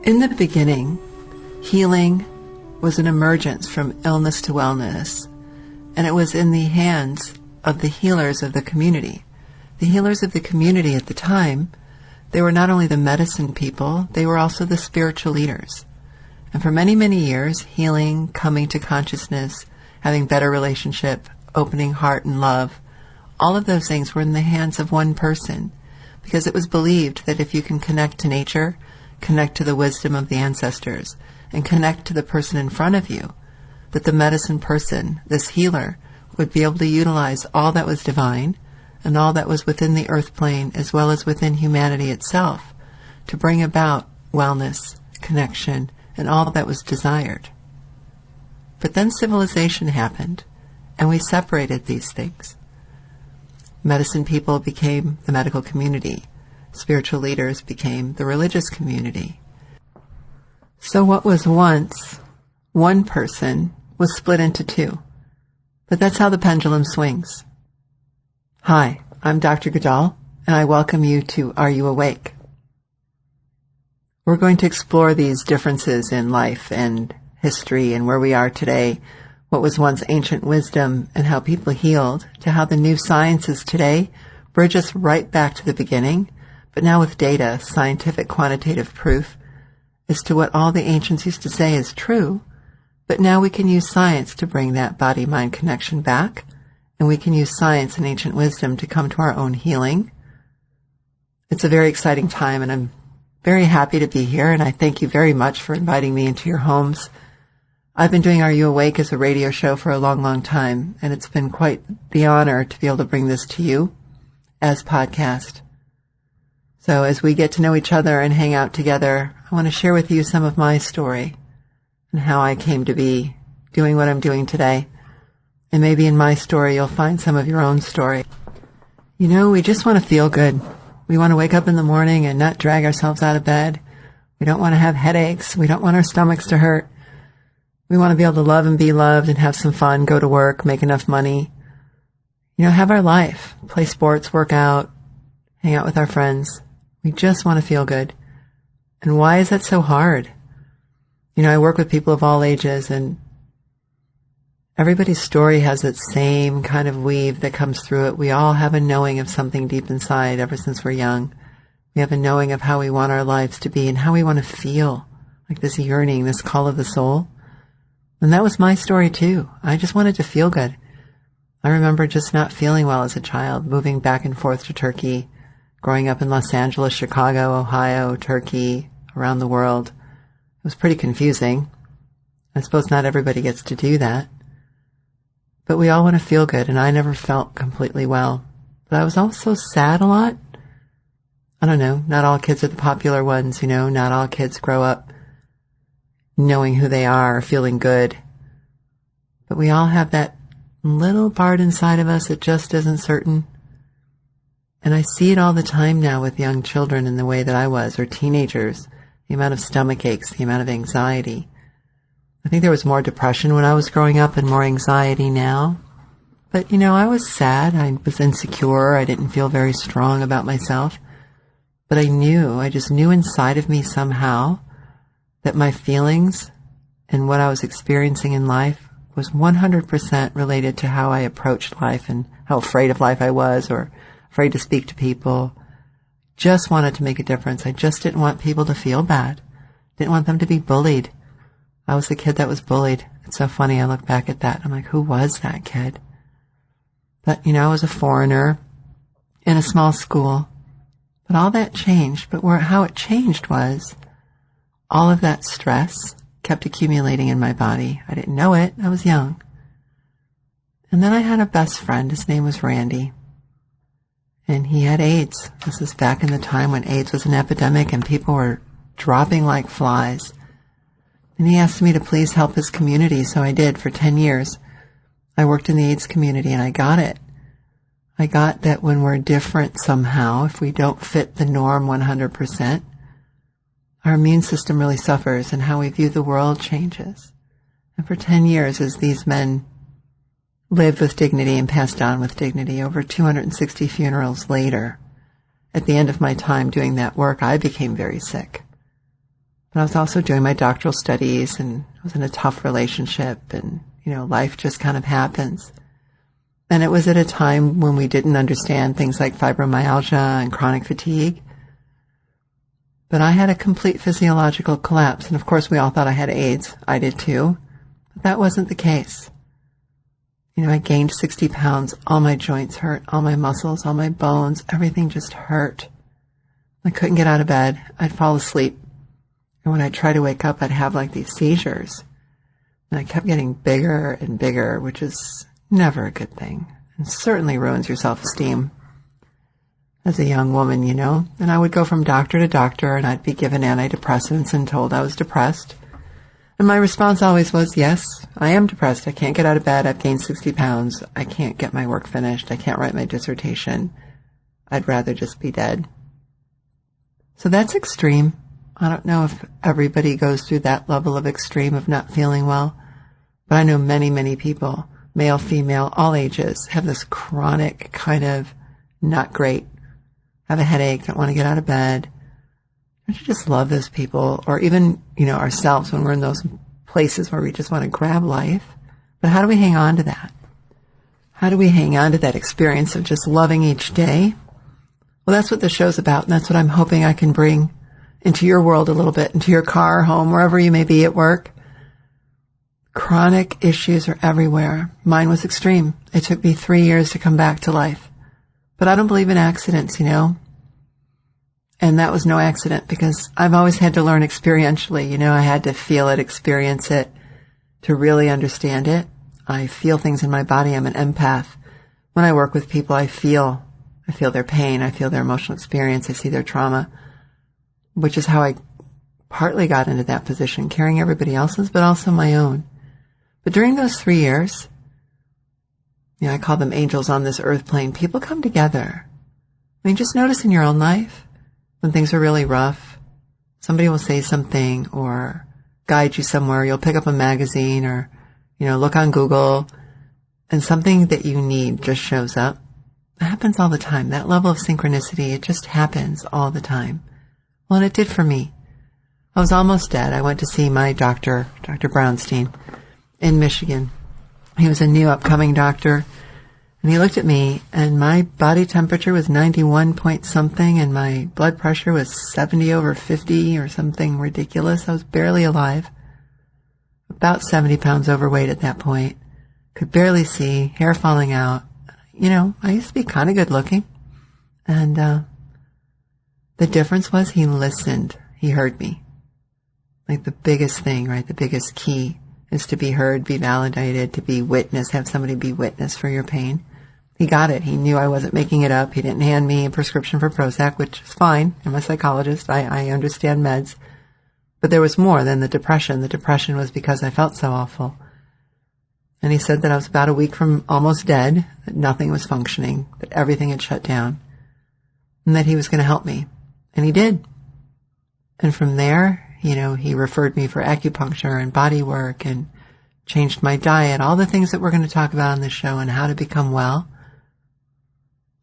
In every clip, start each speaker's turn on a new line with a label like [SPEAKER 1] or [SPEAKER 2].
[SPEAKER 1] In the beginning, healing was an emergence from illness to wellness, and it was in the hands of the healers of the community. The healers of the community at the time, they were not only the medicine people, they were also the spiritual leaders. And for many, many years, healing, coming to consciousness, having better relationship, opening heart and love, all of those things were in the hands of one person, because it was believed that if you can connect to nature, connect to the wisdom of the ancestors, and connect to the person in front of you, that the medicine person, this healer, would be able to utilize all that was divine and all that was within the earth plane as well as within humanity itself to bring about wellness, connection, and all that was desired. But then civilization happened, and we separated these things. Medicine people became the medical community. Spiritual leaders became the religious community. So what was once one person was split into two. But that's how the pendulum swings. Hi, I'm Dr. Guldal, and I welcome you to Are You Awake? We're going to explore these differences in life and history and where we are today, what was once ancient wisdom and how people healed, to how the new sciences today bridge us right back to the beginning, but now with data, scientific quantitative proof, as to what all the ancients used to say is true, but now we can use science to bring that body-mind connection back, and we can use science and ancient wisdom to come to our own healing. It's a very exciting time, and I'm very happy to be here, and I thank you very much for inviting me into your homes. I've been doing Are You Awake as a radio show for a long, long time, and it's been quite the honor to be able to bring this to you as podcast. So as we get to know each other and hang out together, I want to share with you some of my story and how I came to be doing what I'm doing today. And maybe in my story, you'll find some of your own story. You know, we just want to feel good. We want to wake up in the morning and not drag ourselves out of bed. We don't want to have headaches. We don't want our stomachs to hurt. We want to be able to love and be loved and have some fun, go to work, make enough money. You know, have our life, play sports, work out, hang out with our friends. We just want to feel good. And why is that so hard? You know, I work with people of all ages, and everybody's story has that same kind of weave that comes through it. We all have a knowing of something deep inside ever since we're young. We have a knowing of how we want our lives to be and how we want to feel, like this yearning, this call of the soul. And that was my story too. I just wanted to feel good. I remember just not feeling well as a child, moving back and forth to Turkey, growing up in Los Angeles, Chicago, Ohio, Turkey, around the world. It was pretty confusing. I suppose not everybody gets to do that. But we all want to feel good, and I never felt completely well. But I was also sad a lot. I don't know, not all kids are the popular ones, you know, not all kids grow up knowing who they are, feeling good. But we all have that little part inside of us that just isn't certain. And I see it all the time now with young children in the way that I was, or teenagers, the amount of stomach aches, the amount of anxiety. I think there was more depression when I was growing up and more anxiety now. But, you know, I was sad. I was insecure. I didn't feel very strong about myself. But I just knew inside of me somehow that my feelings and what I was experiencing in life was 100% related to how I approached life and how afraid of life I was, or afraid to speak to people. Just wanted to make a difference. I just didn't want people to feel bad. Didn't want them to be bullied. I was the kid that was bullied. It's so funny. I look back at that. I'm like, who was that kid? But, you know, I was a foreigner in a small school. But all that changed. But how it changed was all of that stress kept accumulating in my body. I didn't know it. I was young. And then I had a best friend. His name was Randy. And he had AIDS. This is back in the time when AIDS was an epidemic and people were dropping like flies. And he asked me to please help his community, so I did for 10 years. I worked in the AIDS community, and I got it. I got that when we're different somehow, if we don't fit the norm 100%, our immune system really suffers and how we view the world changes. And for 10 years, as these men lived with dignity and passed on with dignity, over 260 funerals later, at the end of my time doing that work, I became very sick. But I was also doing my doctoral studies and I was in a tough relationship and, life just kind of happens. And it was at a time when we didn't understand things like fibromyalgia and chronic fatigue. But I had a complete physiological collapse. And of course, we all thought I had AIDS. I did too. But that wasn't the case. I gained 60 pounds. All my joints hurt, all my muscles, all my bones, everything just hurt. I couldn't get out of bed. I'd fall asleep. And when I'd try to wake up, I'd have like these seizures. And I kept getting bigger and bigger, which is never a good thing. And certainly ruins your self-esteem as a young woman, And I would go from doctor to doctor and I'd be given antidepressants and told I was depressed. And my response always was, yes, I am depressed. I can't get out of bed. I've gained 60 pounds. I can't get my work finished. I can't write my dissertation. I'd rather just be dead. So that's extreme. I don't know if everybody goes through that level of extreme of not feeling well, but I know many, many people, male, female, all ages, have this chronic kind of not great, have a headache, don't want to get out of bed. Don't you just love those people? Or even, ourselves when we're in those places where we just want to grab life. But how do we hang on to that? How do we hang on to that experience of just loving each day? Well, that's what the show's about, and that's what I'm hoping I can bring into your world a little bit, into your car, home, wherever you may be at work. Chronic issues are everywhere. Mine was extreme. It took me 3 years to come back to life. But I don't believe in accidents, And that was no accident because I've always had to learn experientially. I had to feel it, experience it to really understand it. I feel things in my body. I'm an empath. When I work with people, I feel their pain. I feel their emotional experience. I see their trauma, which is how I partly got into that position, carrying everybody else's, but also my own. But during those 3 years, I call them angels on this earth plane. People come together. Just notice in your own life, when things are really rough, somebody will say something or guide you somewhere. You'll pick up a magazine or, look on Google and something that you need just shows up. It happens all the time. That level of synchronicity, it just happens all the time. Well, and it did for me. I was almost dead. I went to see my doctor, Dr. Brownstein, in Michigan. He was a new upcoming doctor. And he looked at me, and my body temperature was 91 point something, and my blood pressure was 70/50 or something ridiculous. I was barely alive. About 70 pounds overweight at that point. Could barely see, hair falling out. I used to be kind of good looking. And the difference was he listened. He heard me. Like the biggest thing, right? The biggest key is to be heard, be validated, to be witnessed, have somebody be witness for your pain. He got it. He knew I wasn't making it up. He didn't hand me a prescription for Prozac, which is fine. I'm a psychologist. I understand meds. But there was more than the depression. The depression was because I felt so awful. And he said that I was about a week from almost dead, that nothing was functioning, that everything had shut down, and that he was going to help me. And he did. And from there, he referred me for acupuncture and body work and changed my diet, all the things that we're going to talk about on this show and how to become well.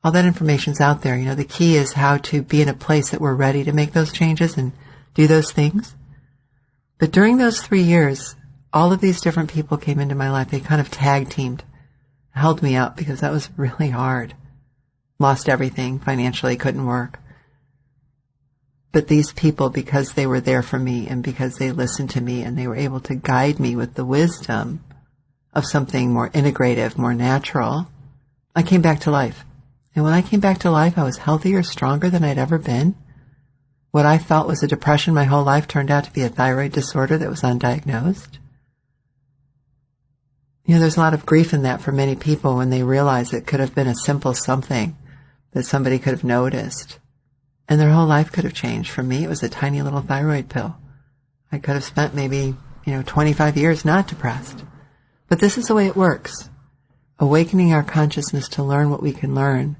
[SPEAKER 1] All that information's out there. The key is how to be in a place that we're ready to make those changes and do those things. But during those 3 years, all of these different people came into my life. They kind of tag teamed, held me up because that was really hard. Lost everything, financially couldn't work. But these people, because they were there for me and because they listened to me and they were able to guide me with the wisdom of something more integrative, more natural, I came back to life. And when I came back to life, I was healthier, stronger than I'd ever been. What I felt was a depression my whole life turned out to be a thyroid disorder that was undiagnosed. There's a lot of grief in that for many people when they realize it could have been a simple something that somebody could have noticed. And their whole life could have changed. For me, it was a tiny little thyroid pill. I could have spent maybe, 25 years not depressed. But this is the way it works. Awakening our consciousness to learn what we can learn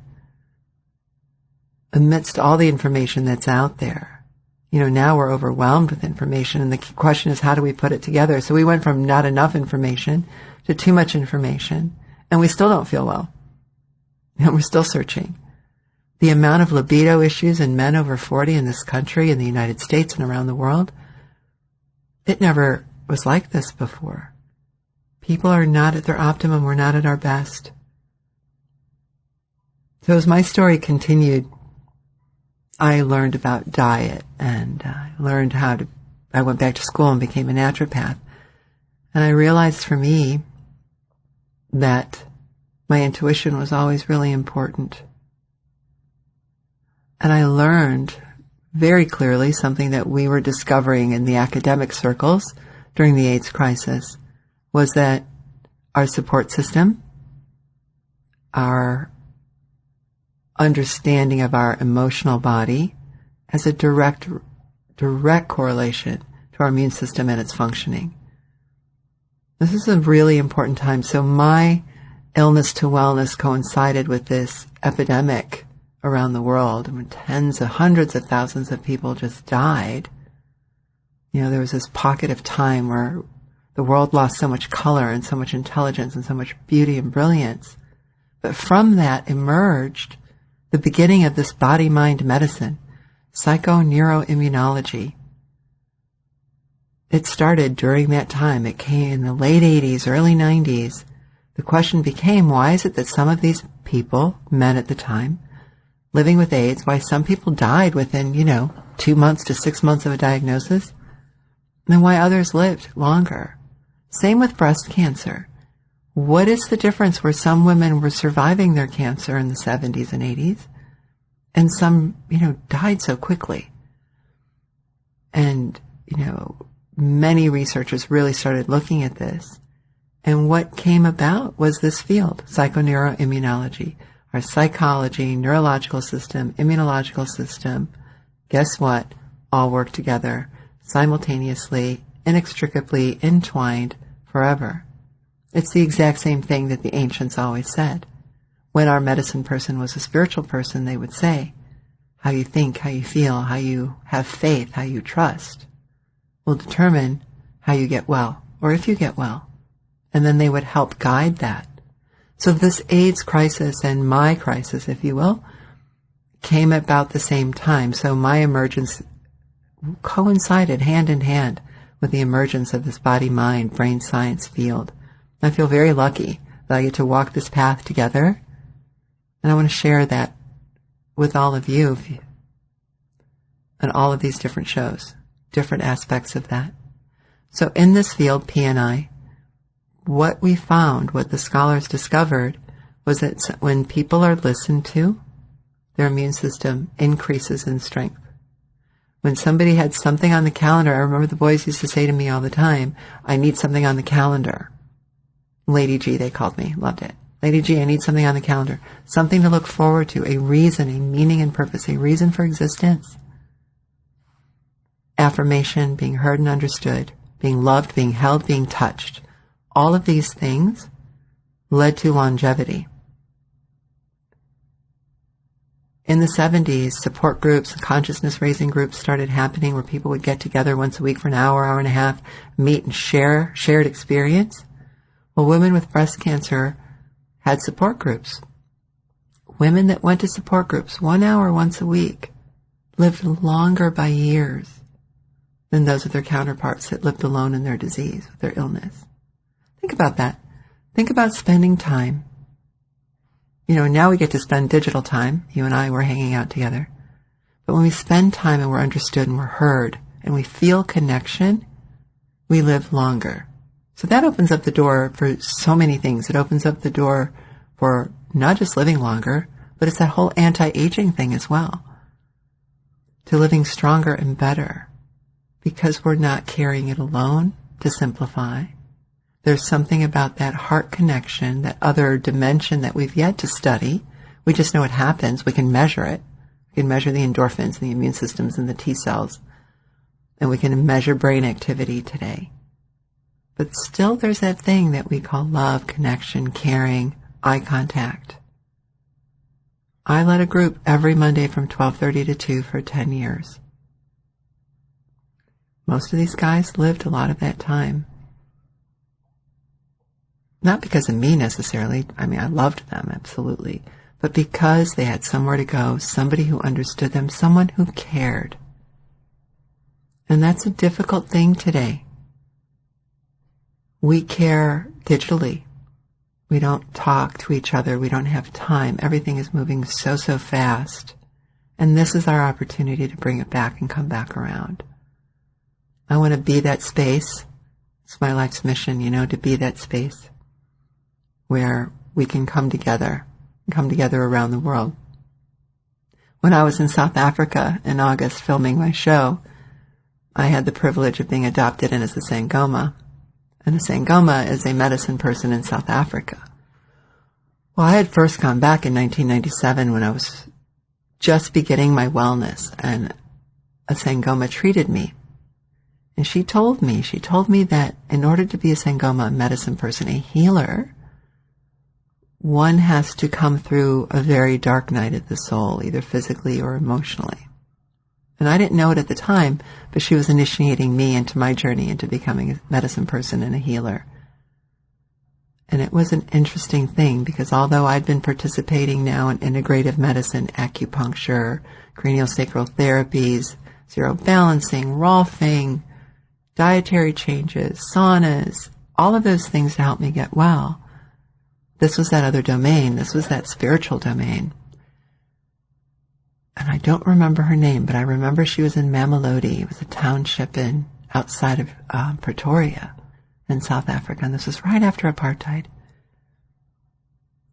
[SPEAKER 1] amidst all the information that's out there. Now we're overwhelmed with information, and the question is, how do we put it together? So we went from not enough information to too much information, and we still don't feel well. And we're still searching. The amount of libido issues in men over 40 in this country, in the United States and around the world, It never was like this before. People are not at their optimum. We're not at our best. So as my story continued, I learned about diet, and I went back to school and became a naturopath. And I realized for me that my intuition was always really important. And I learned very clearly something that we were discovering in the academic circles during the AIDS crisis, was that our support system, our understanding of our emotional body, has a direct correlation to our immune system and its functioning. This is a really important time. So my illness to wellness coincided with this epidemic around the world, when tens of hundreds of thousands of people just died. There was this pocket of time where the world lost so much color and so much intelligence and so much beauty and brilliance. But from that emerged the beginning of this body-mind medicine, psychoneuroimmunology. It started during that time. It came in the late 80s, early 90s. The question became, why is it that some of these people, men at the time, living with AIDS, why some people died within, 2 months to 6 months of a diagnosis, and why others lived longer? Same with breast cancer. What is the difference where some women were surviving their cancer in the 70s and 80s, and some, died so quickly? And, many researchers really started looking at this. And what came about was this field, psychoneuroimmunology. Our psychology, neurological system, immunological system, guess what? All work together simultaneously, inextricably entwined forever. It's the exact same thing that the ancients always said. When our medicine person was a spiritual person, they would say, how you think, how you feel, how you have faith, how you trust will determine how you get well, or if you get well. And then they would help guide that. So this AIDS crisis and my crisis, if you will, came about the same time. So my emergence coincided hand in hand with the emergence of this body-mind, brain science field. I feel very lucky that I get to walk this path together. And I want to share that with all of you and all of these different shows, different aspects of that. So in this field, PNI, what we found, what the scholars discovered, was that when people are listened to, their immune system increases in strength. When somebody had something on the calendar, I remember the boys used to say to me all the time, I need something on the calendar. Lady G, they called me. Loved it. Lady G, I need something on the calendar. Something to look forward to, a reason, a meaning and purpose, a reason for existence. Affirmation, being heard and understood, being loved, being held, being touched. All of these things led to longevity. In the 70s, support groups, consciousness-raising groups started happening where people would get together once a week for an hour, hour and a half, meet and share shared experience. Well, women with breast cancer had support groups. Women that went to support groups 1 hour once a week lived longer by years than those of their counterparts that lived alone in their disease, with their illness. Think about that. Think about spending time. Now we get to spend digital time. You and I were hanging out together. But when we spend time and we're understood and we're heard and we feel connection, we live longer. So that opens up the door for so many things. It opens up the door for not just living longer, but it's that whole anti-aging thing as well. To living stronger and better. Because we're not carrying it alone, to simplify. There's something about that heart connection, that other dimension that we've yet to study. We just know it happens. We can measure it. We can measure the endorphins and the immune systems and the T cells. And we can measure brain activity today. But still there's that thing that we call love, connection, caring, eye contact. I led a group every Monday from 12:30 to 2 for 10 years. Most of these guys lived a lot of that time. Not because of me necessarily. I loved them, absolutely. But because they had somewhere to go, somebody who understood them, someone who cared. And that's a difficult thing today. we care digitally. We don't talk to each other. We don't have time. Everything is moving so fast. And this is our opportunity to bring it back and come back around. I want to be that space. It's my life's mission, to be that space where we can come together around the world. When I was in South Africa in August filming my show, I had the privilege of being adopted in as a Sangoma. And a Sangoma is a medicine person in South Africa. Well, I had first gone back in 1997 when I was just beginning my wellness, and a Sangoma treated me. And she told me that in order to be a Sangoma, a medicine person, a healer, one has to come through a very dark night of the soul, either physically or emotionally. And I didn't know it at the time, but she was initiating me into my journey into becoming a medicine person and a healer. And it was an interesting thing because although I'd been participating now in integrative medicine, acupuncture, craniosacral therapies, zero balancing, rolfing, dietary changes, saunas, all of those things to help me get well, this was that other domain. This was that spiritual domain. And I don't remember her name, but I remember she was in Mamelodi. It was a township outside of Pretoria in South Africa. And this was right after apartheid.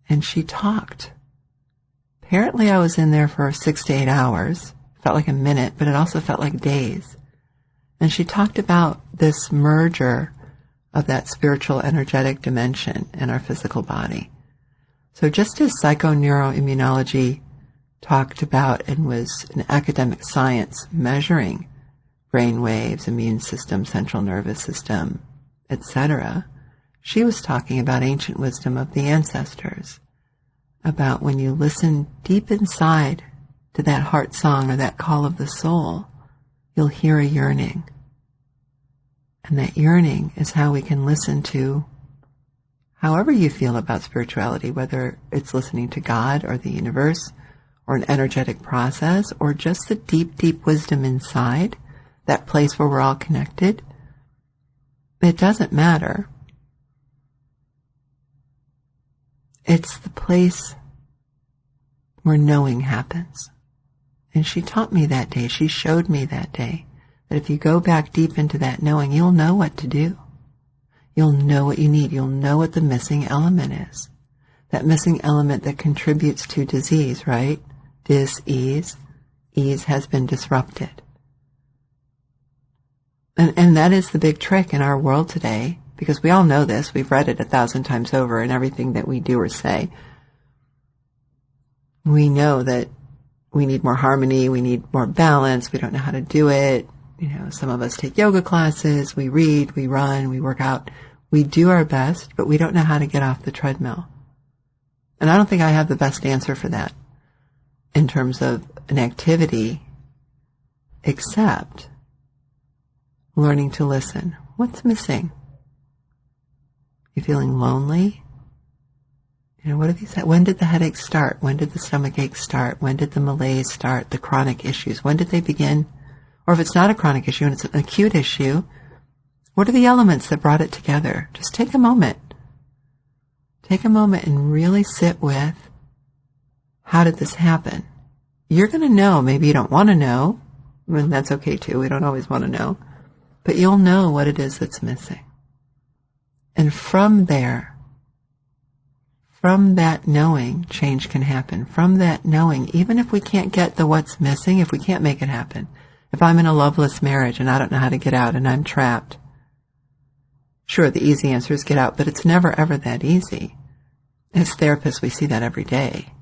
[SPEAKER 1] And she talked. Apparently I was in there for 6 to 8 hours. It felt like a minute, but it also felt like days. And she talked about this merger of that spiritual energetic dimension in our physical body. So just as psychoneuroimmunology talked about and was an academic science measuring brain waves, immune system, central nervous system, etc., she was talking about ancient wisdom of the ancestors, about when you listen deep inside to that heart song or that call of the soul, you'll hear a yearning. And that yearning is how we can listen to however you feel about spirituality, whether it's listening to God or the universe or an energetic process or just the deep, deep wisdom inside, that place where we're all connected. It doesn't matter. It's the place where knowing happens. And she taught me that day. She showed me that day that if you go back deep into that knowing, you'll know what to do. You'll know what you need. You'll know what the missing element is. That missing element that contributes to disease, right? Dis-ease. Ease has been disrupted. And that is the big trick in our world today, because we all know this. We've read it 1,000 times over in everything that we do or say. We know that we need more harmony. We need more balance. We don't know how to do it. Some of us take yoga classes, we read, we run, we work out. We do our best, but we don't know how to get off the treadmill. And I don't think I have the best answer for that in terms of an activity, except learning to listen. What's missing? You feeling lonely? What have you said? When did the headache start? When did the stomach ache start? When did the malaise start? The chronic issues? When did they begin? Or if it's not a chronic issue and it's an acute issue, what are the elements that brought it together? Just take a moment. Take a moment and really sit with, how did this happen? You're going to know. Maybe you don't want to know. And that's okay too. We don't always want to know. But you'll know what it is that's missing. And from there, from that knowing, change can happen. From that knowing, even if we can't get the what's missing, if we can't make it happen, if I'm in a loveless marriage and I don't know how to get out and I'm trapped, sure, the easy answer is get out, but it's never ever that easy. As therapists, we see that every day.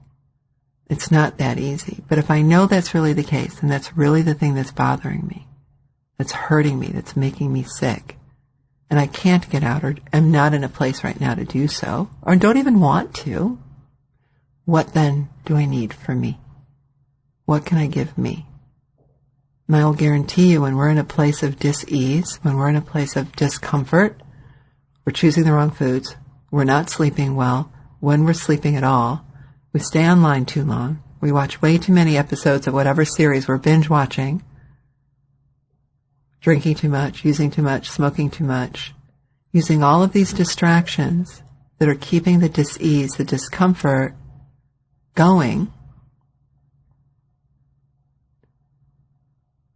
[SPEAKER 1] It's not that easy. But if I know that's really the case, and that's really the thing that's bothering me, that's hurting me, that's making me sick, and I can't get out or am not in a place right now to do so, or don't even want to, what then do I need for me? What can I give me? And I will guarantee you, when we're in a place of dis-ease, when we're in a place of discomfort, we're choosing the wrong foods, we're not sleeping well, when we're sleeping at all, we stay online too long, we watch way too many episodes of whatever series we're binge watching, drinking too much, using too much, smoking too much, using all of these distractions that are keeping the dis-ease, the discomfort going.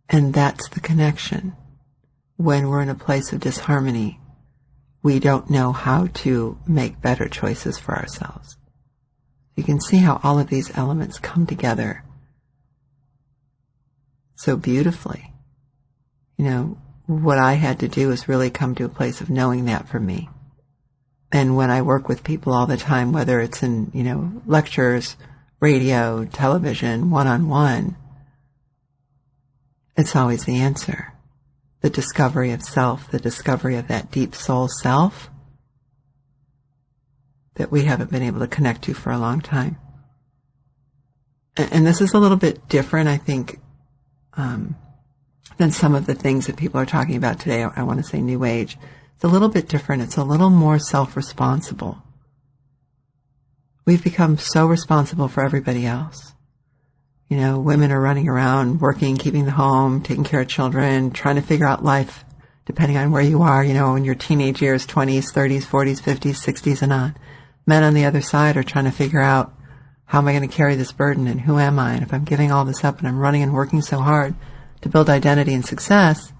[SPEAKER 1] And that's the connection. When we're in a place of disharmony, we don't know how to make better choices for ourselves. You can see how all of these elements come together so beautifully. You know, what I had to do is really come to a place of knowing that for me. And when I work with people all the time, whether it's in, you know, lectures, radio, television, one-on-one, it's always the answer. The discovery of self, the discovery of that deep soul self that we haven't been able to connect to for a long time. And this is a little bit different, I think, than some of the things that people are talking about today. I want to say New Age. It's a little bit different. It's a little more self-responsible. We've become so responsible for everybody else. You know, women are running around, working, keeping the home, taking care of children, trying to figure out life, depending on where you are, you know, in your teenage years, 20s, 30s, 40s, 50s, 60s, and on. Men on the other side are trying to figure out, how am I going to carry this burden, and who am I? And if I'm giving all this up and I'm running and working so hard to build identity and success,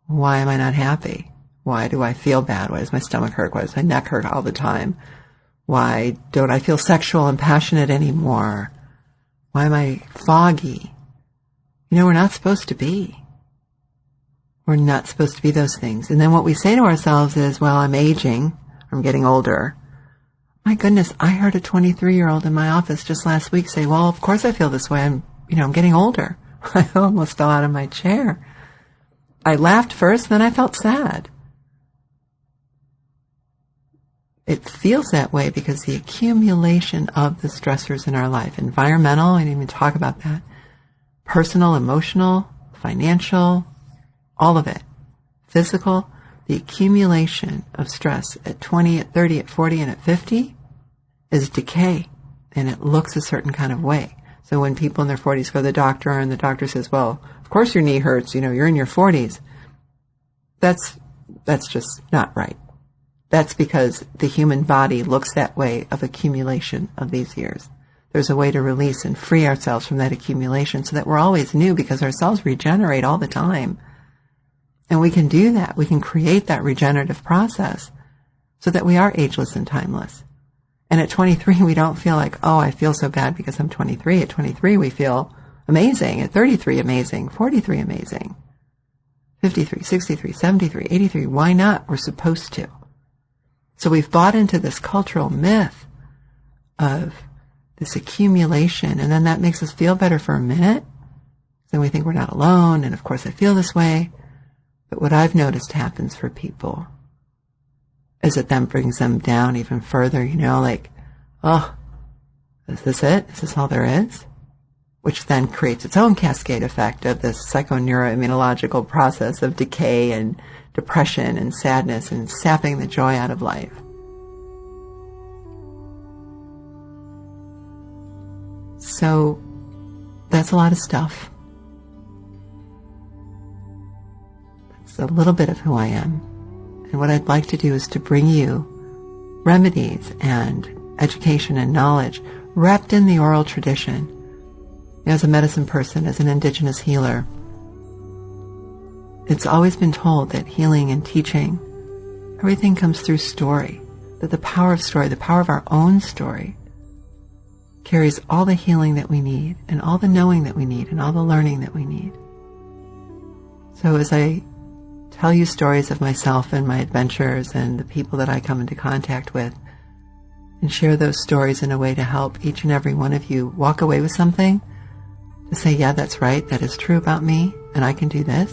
[SPEAKER 1] why am I not happy? Why do I feel bad? Why does my stomach hurt? Why does my neck hurt all the time? Why don't I feel sexual and passionate anymore? Why am I foggy? You know, we're not supposed to be. We're not supposed to be those things. And then what we say to ourselves is, well, I'm aging, I'm getting older. My goodness, I heard a 23-year-old in my office just last week say, well, of course I feel this way. I'm getting older. I almost fell out of my chair. I laughed first, then I felt sad. It feels that way because the accumulation of the stressors in our life, environmental, I didn't even talk about that, personal, emotional, financial, all of it, physical, the accumulation of stress at 20, at 30, at 40, and at 50 is decay, and it looks a certain kind of way. So when people in their 40s go to the doctor and the doctor says, well, of course your knee hurts, you're in your 40s, that's just not right. That's because the human body looks that way of accumulation of these years. There's a way to release and free ourselves from that accumulation so that we're always new, because our cells regenerate all the time. And we can do that. We can create that regenerative process so that we are ageless and timeless. And at 23, we don't feel like, oh, I feel so bad because I'm 23. At 23, we feel amazing. At 33, amazing. 43, amazing. 53, 63, 73, 83. Why not? We're supposed to. So we've bought into this cultural myth of this accumulation, and then that makes us feel better for a minute. Then we think we're not alone, and of course I feel this way. But what I've noticed happens for people is it then brings them down even further, like, oh, is this it? Is this all there is? Which then creates its own cascade effect of this psychoneuroimmunological process of decay and depression and sadness and sapping the joy out of life. So that's a lot of stuff. That's a little bit of who I am. And what I'd like to do is to bring you remedies and education and knowledge wrapped in the oral tradition. As a medicine person, as an indigenous healer, it's always been told that healing and teaching, everything comes through story, that the power of story, the power of our own story, carries all the healing that we need and all the knowing that we need and all the learning that we need. So as I tell you stories of myself and my adventures and the people that I come into contact with, and share those stories in a way to help each and every one of you walk away with something, to say, yeah, that's right, that is true about me, and I can do this.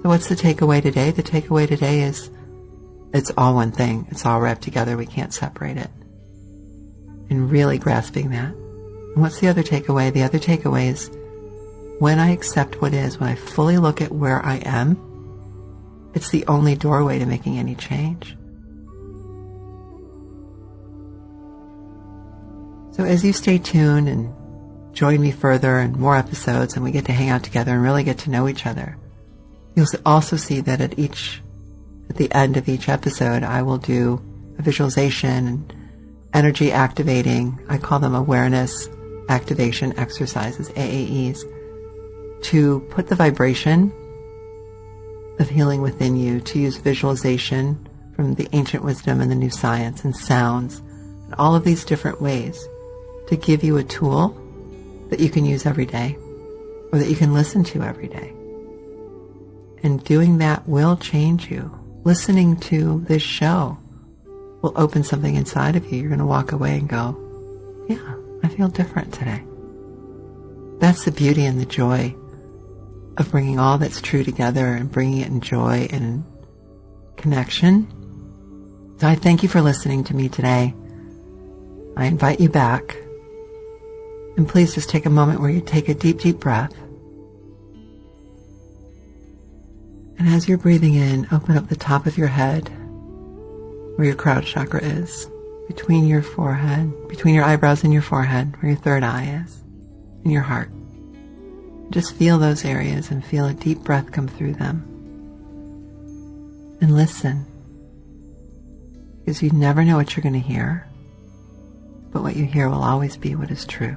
[SPEAKER 1] So what's the takeaway today? The takeaway today is it's all one thing. It's all wrapped together. We can't separate it. And really grasping that. And what's the other takeaway? The other takeaway is when I accept what is, when I fully look at where I am, it's the only doorway to making any change. So as you stay tuned and join me further in more episodes and we get to hang out together and really get to know each other, you'll also see that at at the end of each episode, I will do a visualization and energy activating, I call them awareness activation exercises, AAEs, to put the vibration of healing within you, to use visualization from the ancient wisdom and the new science and sounds, and all of these different ways to give you a tool that you can use every day or that you can listen to every day. And doing that will change you. Listening to this show will open something inside of you. You're going to walk away and go, yeah, I feel different today. That's the beauty and the joy of bringing all that's true together and bringing it in joy and in connection. So I thank you for listening to me today. I invite you back. And please just take a moment where you take a deep, deep breath. And as you're breathing in, open up the top of your head where your crown chakra is, between your forehead, between your eyebrows and your forehead, where your third eye is, and your heart. Just feel those areas and feel a deep breath come through them. And listen, because you never know what you're going to hear, but what you hear will always be what is true.